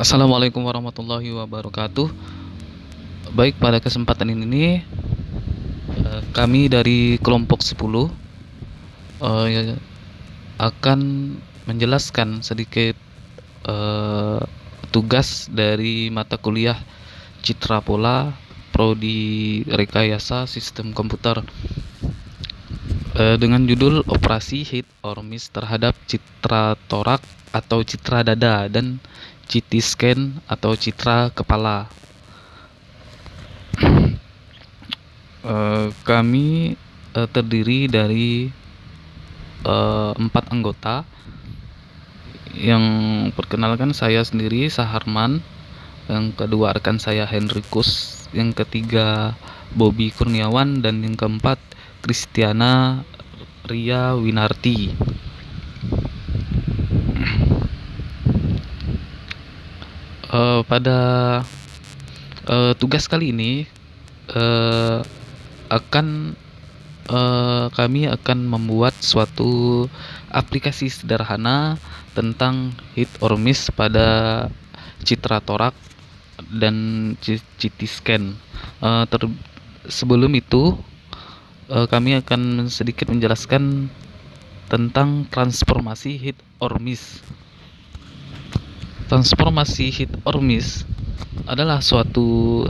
Assalamualaikum warahmatullahi wabarakatuh. Baik, pada kesempatan ini kami dari kelompok 10 eh, akan menjelaskan sedikit eh, tugas dari mata kuliah Citra Pola Prodi Rekayasa Sistem Komputer dengan judul Operasi Hit or Miss terhadap citra torak atau citra dada dan CT scan atau citra kepala. Kami terdiri dari 4 anggota. Yang perkenalkan, saya sendiri Saharman, yang kedua rekan saya Henrikus, yang ketiga Bobby Kurniawan, dan yang keempat Kristiana Ria Winarti. Pada tugas kali ini kami akan membuat suatu aplikasi sederhana tentang hit or miss pada citra torak dan CT scan. Sebelum itu, kami akan sedikit menjelaskan tentang transformasi hit or miss. Transformasi hit or miss adalah suatu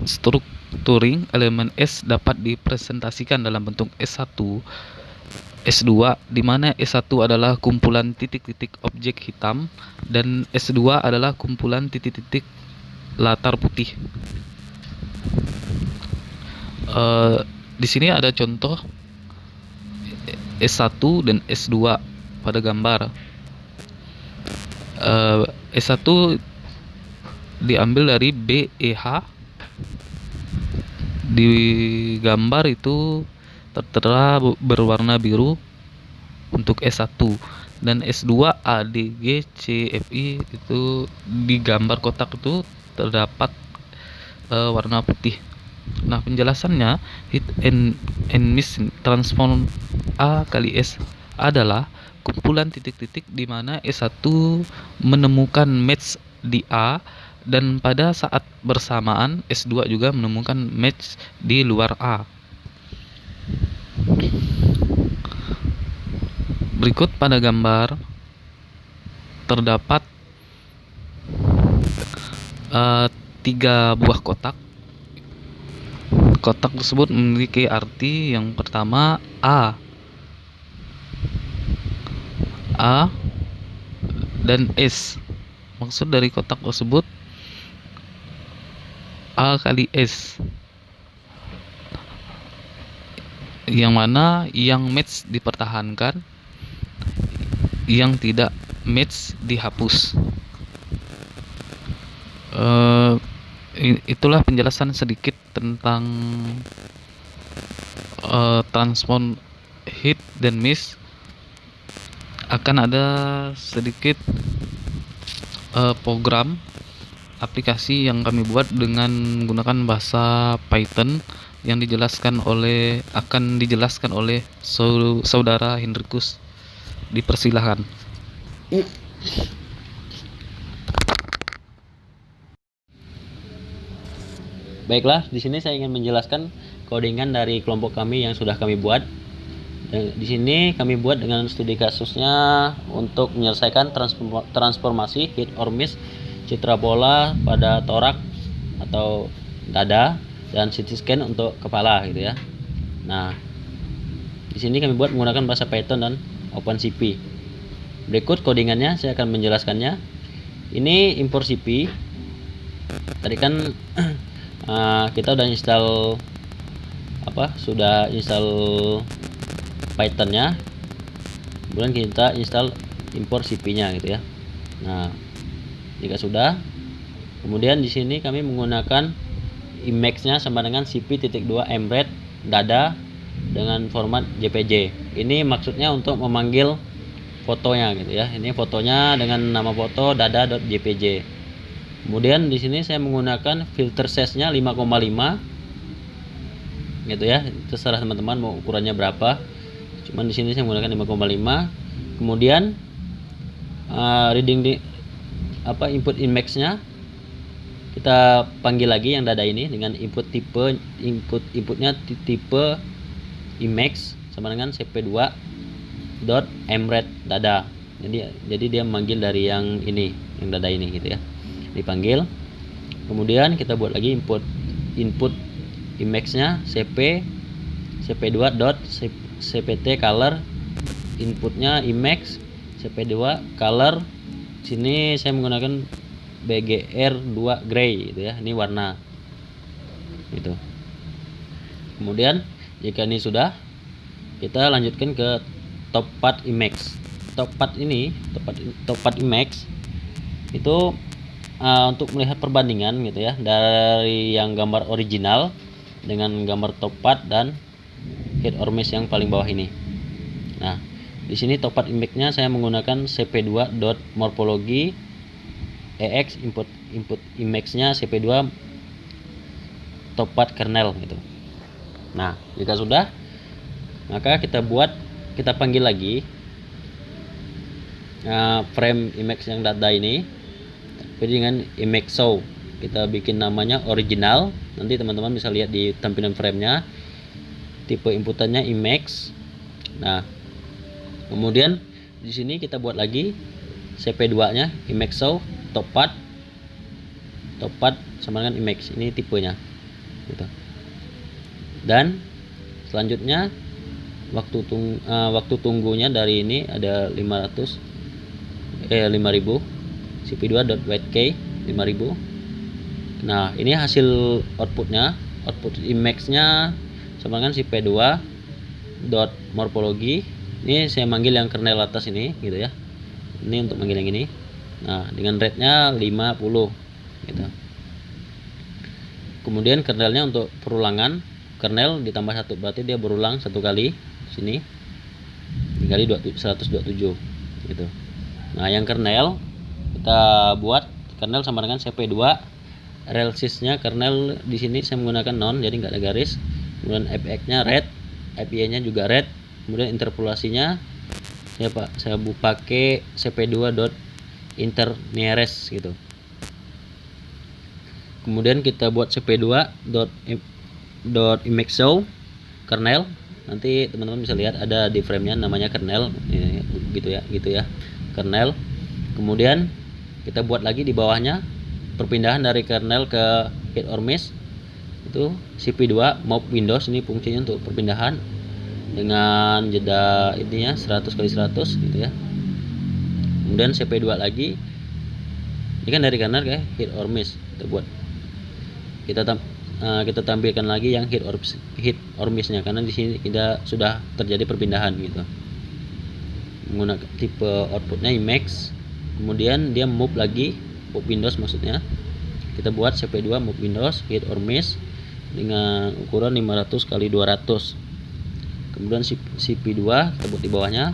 strukturing elemen S dapat dipresentasikan dalam bentuk S1, S2, di mana S1 adalah kumpulan titik-titik objek hitam dan S2 adalah kumpulan titik-titik latar putih. Di sini ada contoh S1 dan S2 pada gambar. S1 diambil dari BEH. Di gambar itu tertera berwarna biru untuk S1, dan S2 ADG CFI itu di gambar kotak itu terdapat warna putih. Nah, penjelasannya, hit and miss transform A kali S adalah kumpulan titik-titik di mana S1 menemukan match di A, dan pada saat bersamaan S2 juga menemukan match di luar A. Berikut pada gambar terdapat 3 buah kotak. Kotak tersebut memiliki arti yang pertama A dan S. Maksud dari kotak tersebut A kali S, yang mana yang match dipertahankan, yang tidak match dihapus. Itulah penjelasan sedikit tentang transform hit dan miss. Akan ada sedikit program aplikasi yang kami buat dengan menggunakan bahasa Python yang akan dijelaskan oleh saudara Hendrikus. Dipersilahkan. Baiklah, di sini saya ingin menjelaskan codingan dari kelompok kami yang sudah kami buat. Dan di sini kami buat dengan studi kasusnya untuk menyelesaikan transformasi hit or miss citra pola pada torak atau dada dan CT scan untuk kepala gitu ya. Nah, di sini kami buat menggunakan bahasa Python dan OpenCV. Berikut codingannya, saya akan menjelaskannya. Ini import CP. Tadi kan kita sudah install Pythonnya, kemudian kita install import CP-nya gitu ya. Nah, jika sudah, kemudian di sini kami menggunakan image-nya sama dengan cp.2 embed dada dengan format JPG. Ini maksudnya untuk memanggil fotonya gitu ya. Ini fotonya dengan nama foto dada.jpg. Kemudian di sini saya menggunakan filter size-nya 5,5 gitu ya. Terserah teman-teman mau ukurannya berapa. Cuman di sini saya menggunakan 5,5. Kemudian input IMEX-nya kita panggil lagi yang dada ini dengan inputnya tipe IMEX sama dengan cp2.mret dada. Jadi dia memanggil dari yang ini, yang dada ini gitu ya. Dipanggil. Kemudian kita buat lagi input IMEX-nya cp2.cpt color, inputnya IMEX cp2 color. Sini saya menggunakan BGR2 gray gitu ya. Ini warna. Gitu. Kemudian jika ini sudah, kita lanjutkan ke top path IMEX. Top path IMEX itu untuk melihat perbandingan gitu ya dari yang gambar original dengan gambar top path dan hit or miss yang paling bawah ini. Nah, di sini top path IMEX-nya saya menggunakan cp2.morphology EX, input IMEX-nya cp2 top path kernel gitu. Nah, jika sudah, maka kita panggil lagi frame IMEX yang dada ini dengan IMEX show. Kita bikin namanya original. Nanti teman-teman bisa lihat di tampilan framenya. Tipe inputannya IMEX. Nah, kemudian di sini kita buat lagi cp2-nya IMEX show top path sama dengan IMEX. Ini tipenya gitu. Dan selanjutnya waktu tunggunya dari ini ada 5000 cp2.waitkey 5000. Nah, ini hasil outputnya, output IMEX-nya sama dengan cp2.morphology. Ini saya manggil yang kernel atas ini gitu ya. Ini untuk manggil yang ini. Nah, dengan rate-nya 50 gitu. Kemudian kernelnya untuk perulangan, kernel ditambah 1 berarti dia berulang 1 kali sini. Dikali 127 gitu. Nah, yang kernel kita buat kernel sama dengan cp2. Relsys-nya kernel di sini saya menggunakan non, jadi nggak ada garis. Kemudian fx-nya red, IPA-nya juga red. Kemudian interpolasinya saya pakai cp2.internearest gitu. Kemudian kita buat cp2.imexshow kernel. Nanti teman-teman bisa lihat ada di frame-nya namanya kernel gitu ya kernel. Kemudian kita buat lagi di bawahnya perpindahan dari kernel ke hit or miss. Itu cp2 move windows, ini fungsinya untuk perpindahan dengan jeda intinya 100x100 gitu ya. Kemudian cp2 lagi, ini kan dari kernel ke hit or miss. Kita tampilkan lagi yang hit or miss-nya karena di sini kita sudah terjadi perpindahan gitu. Menggunakan tipe outputnya IMEX. Kemudian dia move lagi, move windows maksudnya. Kita buat cp2 move windows hit or miss dengan ukuran 500x200. Kemudian cp2 kita buat di bawahnya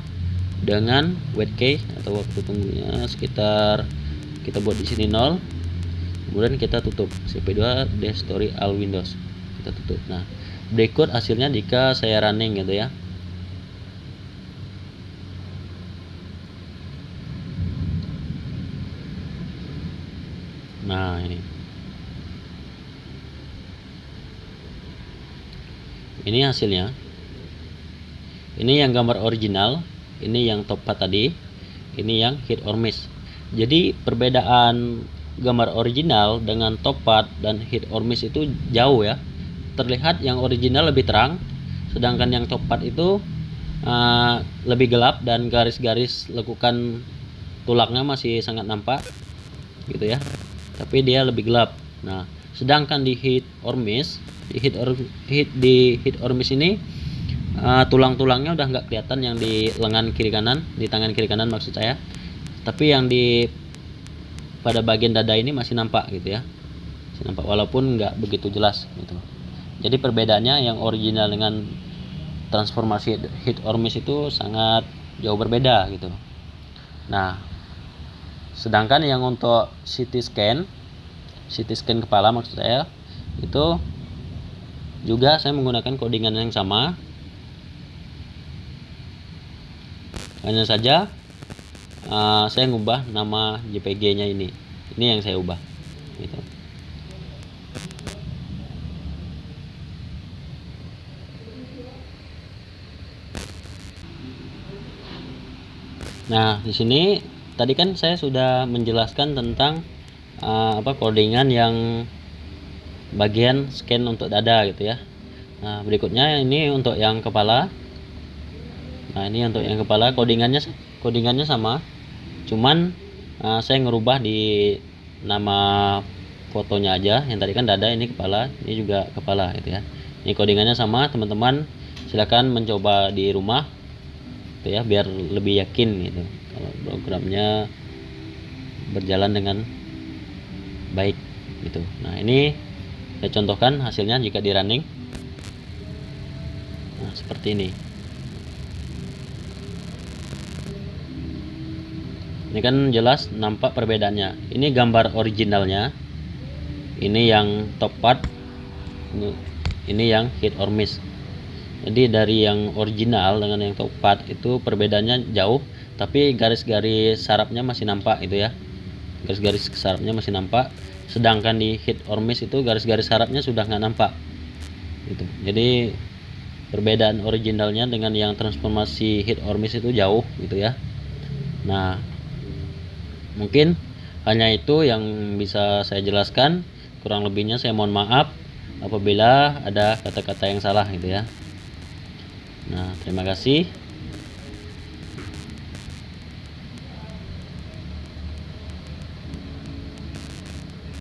dengan waitkey atau waktu tunggunya sekitar, kita buat di sini 0. Kemudian kita tutup cp2 story all windows, kita tutup. Nah, berikut hasilnya jika saya running gitu ya. Nah, ini hasilnya. Ini yang gambar original, ini yang top path tadi, ini yang hit or miss. Jadi perbedaan gambar original dengan top path dan hit or miss itu jauh ya. Terlihat yang original lebih terang, sedangkan yang top path itu lebih gelap dan garis-garis lekukan tulaknya masih sangat nampak gitu ya. Tapi dia lebih gelap. Nah, sedangkan di hit or miss, di hit or miss ini tulang-tulangnya udah nggak kelihatan yang di lengan kiri kanan, di tangan kiri kanan maksud saya. Tapi yang pada bagian dada ini masih nampak gitu ya. Masih nampak walaupun nggak begitu jelas gitu. Jadi perbedaannya yang original dengan transformasi hit or miss itu sangat jauh berbeda gitu. Nah, sedangkan yang untuk CT scan kepala maksud saya, itu juga saya menggunakan codingan yang sama. Hanya saja saya ngubah nama JPG nya ini yang saya ubah gitu. Nah, di sini tadi kan saya sudah menjelaskan tentang codingan yang bagian scan untuk dada gitu ya. Nah, berikutnya ini untuk yang kepala. Nah, ini untuk yang kepala codingannya sama. Cuman saya ngerubah di nama fotonya aja. Yang tadi kan dada, ini kepala, ini juga kepala gitu ya. Ini codingannya sama, teman-teman silakan mencoba di rumah gitu ya, biar lebih yakin gitu kalau programnya berjalan dengan baik gitu. Nah, ini saya contohkan hasilnya jika di running. Nah, seperti ini. Ini kan jelas nampak perbedaannya. Ini gambar originalnya. Ini yang top part. Ini yang hit or miss. Jadi dari yang original dengan yang top part itu perbedaannya jauh, tapi garis-garis sarapnya masih nampak gitu ya. Garis-garis sarapnya masih nampak. Sedangkan di hit or miss itu garis-garis sarapnya sudah nggak nampak. Gitu. Jadi perbedaan originalnya dengan yang transformasi hit or miss itu jauh gitu ya. Nah, mungkin hanya itu yang bisa saya jelaskan. Kurang lebihnya saya mohon maaf apabila ada kata-kata yang salah gitu ya. Nah, terima kasih.